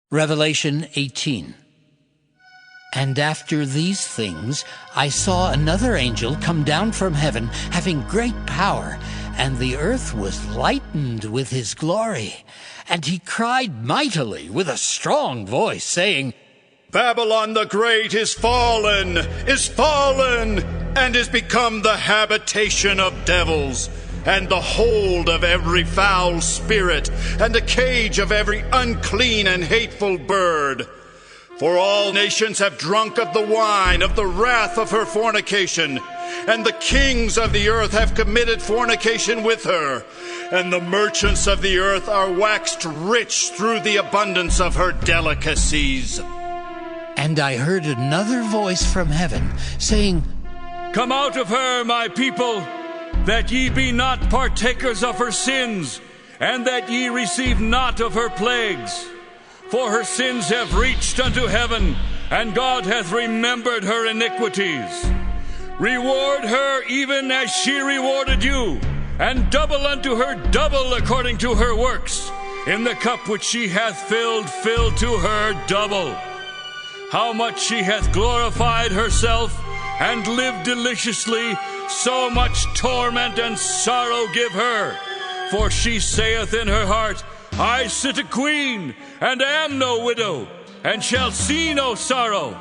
Revelation 18. And after these things I saw another angel come down from heaven, having great power, and the earth was lightened with his glory. And he cried mightily with a strong voice, saying, Babylon the Great is fallen, and is become the habitation of devils, and the hold of every foul spirit, and the cage of every unclean and hateful bird. For all nations have drunk of the wine of the wrath of her fornication, and the kings of the earth have committed fornication with her, and the merchants of the earth are waxed rich through the abundance of her delicacies. And I heard another voice from heaven, saying, Come out of her, my people, that ye be not partakers of her sins, and that ye receive not of her plagues. For her sins have reached unto heaven, and God hath remembered her iniquities. Reward her even as she rewarded you, and double unto her double according to her works. In the cup which she hath filled, fill to her double. How much she hath glorified herself, and lived deliciously, so much torment and sorrow give her. For she saith in her heart, I sit a queen, and am no widow, and shall see no sorrow.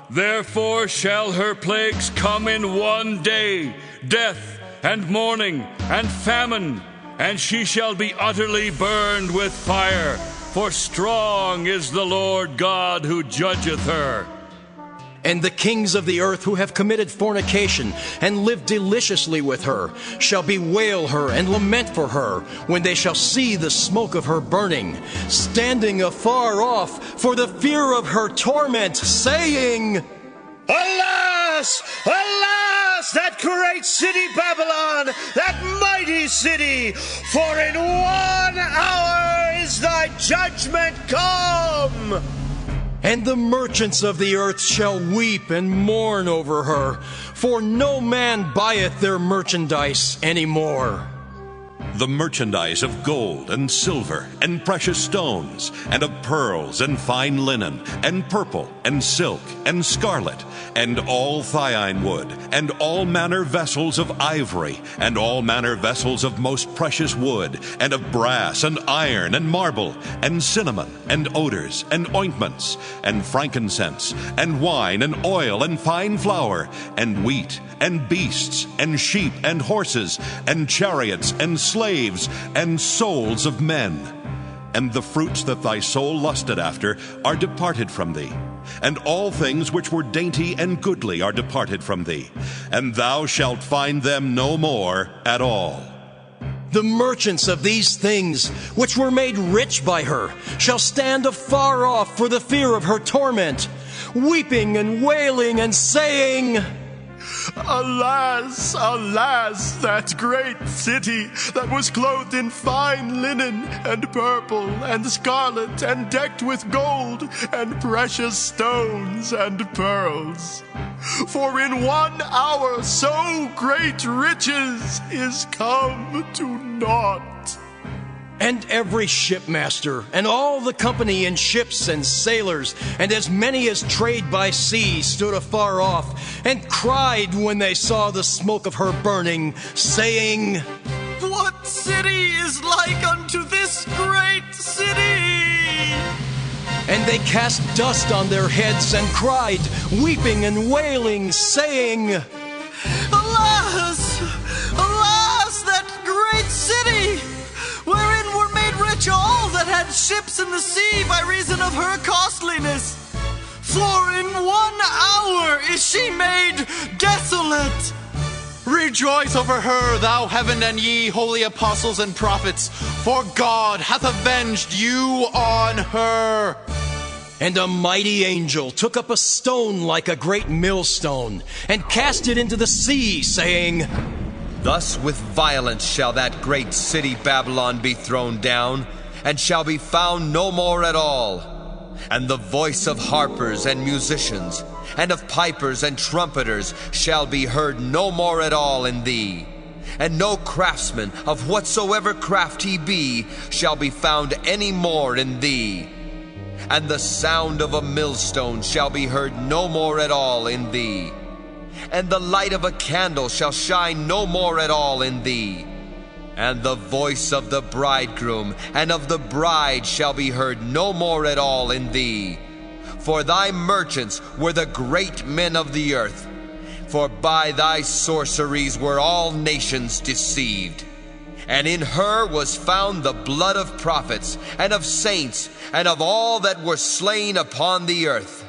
Therefore shall her plagues come in one day, death, and mourning, and famine, and she shall be utterly burned with fire. For strong is the Lord God who judgeth her. And the kings of the earth who have committed fornication and lived deliciously with her shall bewail her and lament for her when they shall see the smoke of her burning, standing afar off for the fear of her torment, saying, Alas! Alas! That great city Babylon, that mighty city! For in 1 hour is thy judgment come! And the merchants of the earth shall weep and mourn over her, for no man buyeth their merchandise any more. The merchandise of gold and silver and precious stones, and of pearls and fine linen, and purple and silk and scarlet, and all thine wood, and all manner vessels of ivory, and all manner vessels of most precious wood, and of brass and iron and marble, and cinnamon and odors and ointments, and frankincense, and wine and oil and fine flour, and wheat and beasts, and sheep and horses, and chariots and slaves, and souls of men. And the fruits that thy soul lusted after are departed from thee, and all things which were dainty and goodly are departed from thee, and thou shalt find them no more at all. The merchants of these things, which were made rich by her, shall stand afar off for the fear of her torment, weeping and wailing and saying, Alas, alas, that great city that was clothed in fine linen and purple and scarlet and decked with gold and precious stones and pearls. For in 1 hour so great riches is come to naught. And every shipmaster, and all the company in ships and sailors, and as many as trade by sea, stood afar off, and cried when they saw the smoke of her burning, saying, What city is like unto this great city? And they cast dust on their heads, and cried, weeping and wailing, saying, Alas! Alas, that great city! Wherein were made rich all that had ships in the sea by reason of her costliness. For in 1 hour is she made desolate. Rejoice over her, thou heaven, and ye holy apostles and prophets, for God hath avenged you on her. And a mighty angel took up a stone like a great millstone, and cast it into the sea, saying, Thus with violence shall that great city Babylon be thrown down, and shall be found no more at all. And the voice of harpers and musicians, and of pipers and trumpeters shall be heard no more at all in thee. And no craftsman of whatsoever craft he be shall be found any more in thee. and the sound of a millstone shall be heard no more at all in thee. And the light of a candle shall shine no more at all in thee. And the voice of the bridegroom and of the bride shall be heard no more at all in thee. For thy merchants were the great men of the earth, for by thy sorceries were all nations deceived. And in her was found the blood of prophets, and of saints, and of all that were slain upon the earth,